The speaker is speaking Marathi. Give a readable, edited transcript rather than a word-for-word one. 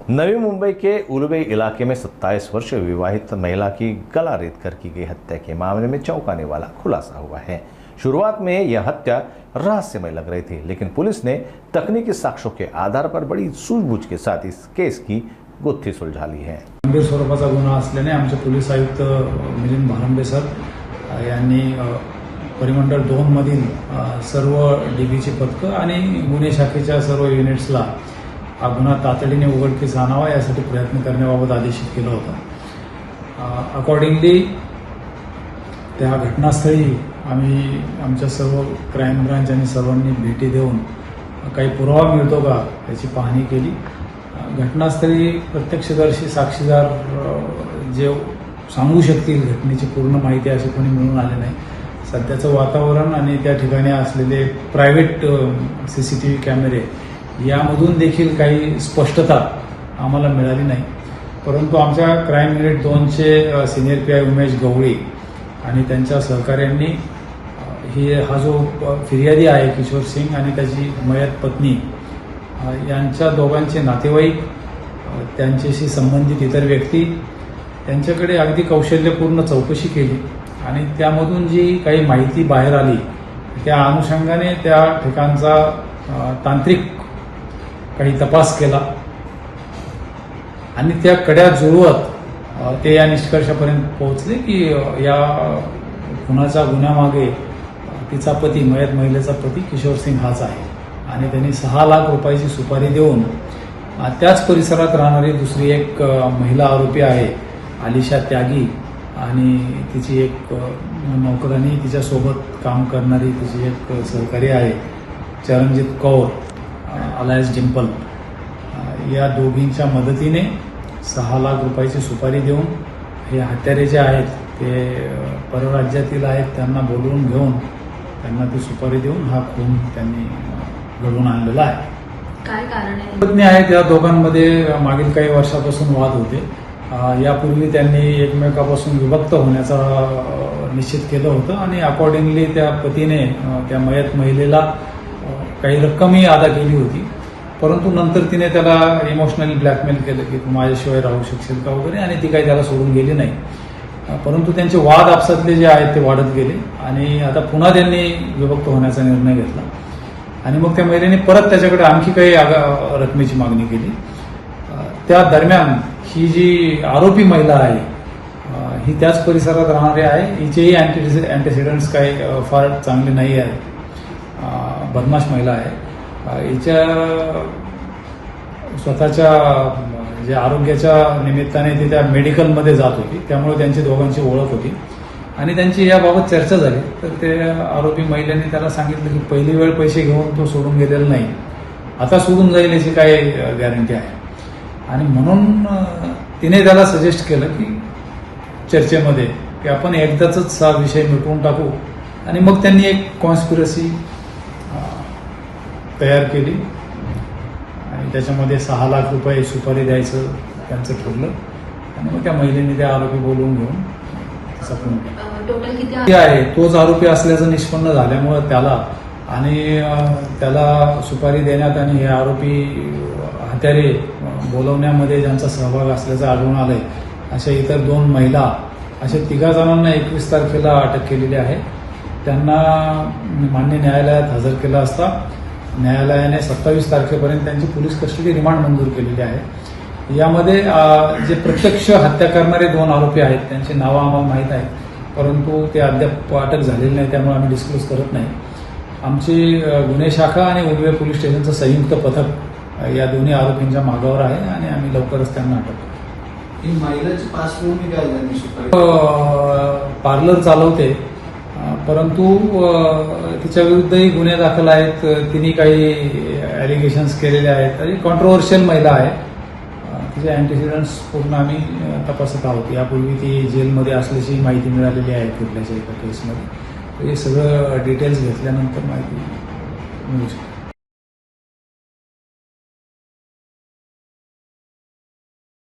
नवी मुंबई के उलवे इलाके में 27 वर्षीय विवाहित महिला की गला रेत कर की गई हत्या के मामले में चौंकाने वाला खुलासा हुआ है। शुरुआत में यह हत्या रहस्यमय लग रही थी, लेकिन पुलिस ने तकनीकी साक्ष्यों के आधार पर बड़ी सूझबूझ के साथ इस केस की गुत्थी सुलझा ली है। गंभीर स्वरूपाचा गुन्हा असल्याने आमचे पोलीस आयुक्त मिलिंद भारंबे सर यांनी परिमंडळ 2 मधील सर्व डीबीची पथकं आणि गुन्हे शाखेच्या सर्व युनिट्सला हा गुन्हा तातडीने उघडकीस आणावा यासाठी प्रयत्न करण्याबाबत आदेशित केलं होतं। अकॉर्डिंगली त्या घटनास्थळी आम्ही आमच्या सर्व क्राईम ब्रांच आणि सर्वांनी भेटी देऊन काही पुरावा मिळतो का याची पाहणी केली। घटनास्थळी प्रत्यक्षदर्शी साक्षीदार जे सांगू शकतील घटनेची पूर्ण माहिती अशी कोणी मिळून आले नाही। सध्याचं वातावरण आणि त्या ठिकाणी असलेले प्रायव्हेट सीसीटीव्ही कॅमेरे यामधून देखील काही स्पष्टता आम्हाला मिळाली नाही, परंतु आमच्या क्राईम युनिट 2चे सिनियर पीआय उमेश गवळी आणि त्यांच्या सहकाऱ्यांनी हा जो फिर्यादी आहे किशोर सिंग आणि त्याची मयत पत्नी यांच्या दोघांचे नातेवाईक, त्यांच्याशी संबंधित इतर व्यक्ती त्यांच्याकडे अगदी कौशल्यपूर्ण चौकशी केली आणि त्यामधून जी काही माहिती बाहेर आली त्या अनुषंगाने त्या ठिकाणचा तांत्रिक काही तपास केला आणि त्या कड्या जुळवत ते या निष्कर्षापर्यंत पोहोचले की या खुनाच्या गुन्ह्यामागे तिचा पती, मयत महिलेचा पती किशोर सिंग हाच आहे आणि त्यांनी 6 लाख रुपयाची सुपारी देऊन त्याच परिसरात राहणारी दुसरी एक महिला आरोपी आहे आलिशा त्यागी आणि तिची एक नोकरानी तिच्यासोबत काम करणारी तिची एक सहकारी आहे चरणजीत कौर अलायन्स डिम्पल, या दोघींच्या मदतीने 6 लाख रुपयाची सुपारी देऊन हे हत्यारे जे आहेत ते परराज्यातील आहेत त्यांना बोलवून घेऊन त्यांना ती सुपारी देऊन हा खून त्यांनी घडवून आणलेला आहे। काय कारण आहे? पत्नी आहेत या दोघांमध्ये मागील काही वर्षापासून वाद होते। यापूर्वी त्यांनी एकमेकापासून विभक्त होण्याचा निश्चित केलं होतं आणि अकॉर्डिंगली त्या पतीने त्या मयत महिलेला काही रक्कमही अदा केली होती, परंतु नंतर तिने त्याला इमोशनली ब्लॅकमेल केलं की तू माझ्याशिवाय राहू शकशील का वगैरे, आणि ती काही त्याला सोडून गेली नाही। परंतु त्यांचे वाद आपसातले जे आहेत ते वाढत गेले आणि आता पुन्हा त्यांनी विभक्त होण्याचा निर्णय घेतला आणि मग त्या महिलेने परत त्याच्याकडे आणखी काही रकमेची मागणी केली। त्या दरम्यान ही जी आरोपी महिला आहे ही त्याच परिसरात राहणारी आहे, हिचेही अँटीसिडंट्स काही फार चांगले नाही आहेत, बदमाश महिला आहे। हिच्या स्वतःच्या जे आरोग्याच्या निमित्ताने ती त्या मेडिकलमध्ये जात होती, त्यामुळे त्यांची दोघांची ओळख होती आणि त्यांची याबाबत चर्चा झाली। तर ते आरोपी महिलेने त्याला सांगितलं की पहिली वेळ पैसे घेऊन तो सोडून गेलेला नाही, आता सोडून जाईल याची काय गॅरंटी आहे, आणि म्हणून तिने त्याला सजेस्ट केलं की चर्चेमध्ये की आपण एकदाच हा विषय मिटवून टाकू, आणि मग त्यांनी एक कॉन्स्पिरसी तयार केली आणि त्याच्यामध्ये 6 लाख रुपये सुपारी द्यायचं त्यांचं ठरलं आणि मग त्या महिलेने त्या आरोपी बोलवून घेऊन तिचा खून केला। टोटल किती आहे तोच आरोपी असल्याचं निष्पन्न झाल्यामुळे त्याला सुपारी देण्यात आणि हे आरोपी हत्यारे बोलवण्यामध्ये ज्यांचा सहभाग असल्याचं आढळून आलंय अशा इतर 2 महिला, अशा 3 जणांना 21 तारखेला अटक केलेली आहे। त्यांना मान्य न्यायालयात हजर केलं असता न्यायालयाने 27 तारखेपर्यंत त्यांची पोलीस कस्टडी रिमांड मंजूर केलेली आहे। यामध्ये जे प्रत्यक्ष हत्या करणारे 2 आरोपी आहेत त्यांची नावं आम्हाला माहीत आहेत, परंतु ते अद्याप अटक झालेली नाही, त्यामुळे आम्ही डिस्क्लोज करत नाही। आमची गुन्हे शाखा आणि उलवे पोलीस स्टेशनचं संयुक्त पथक या दोन्ही आरोपींच्या मागावर आहे आणि आम्ही लवकरच त्यांना अटक करू। ही महिलाची पार्श्वभूमी काय झाली? पार्लर चालवते, परंतु तिच्या विरुद्धही गुन्हे दाखल आहेत, तिने काही ॲलिगेशन्स केलेले आहेत आणि कॉन्ट्रोवर्शियल महिला आहे। तिचे अँटीसिडंट्स पूर्ण आम्ही तपासत आहोत। यापूर्वी ती जेलमध्ये असल्याची माहिती मिळालेली आहे कुठल्याच्या एका केसमध्ये, हे सगळं डिटेल्स घेतल्यानंतर माहिती मिळू शकते।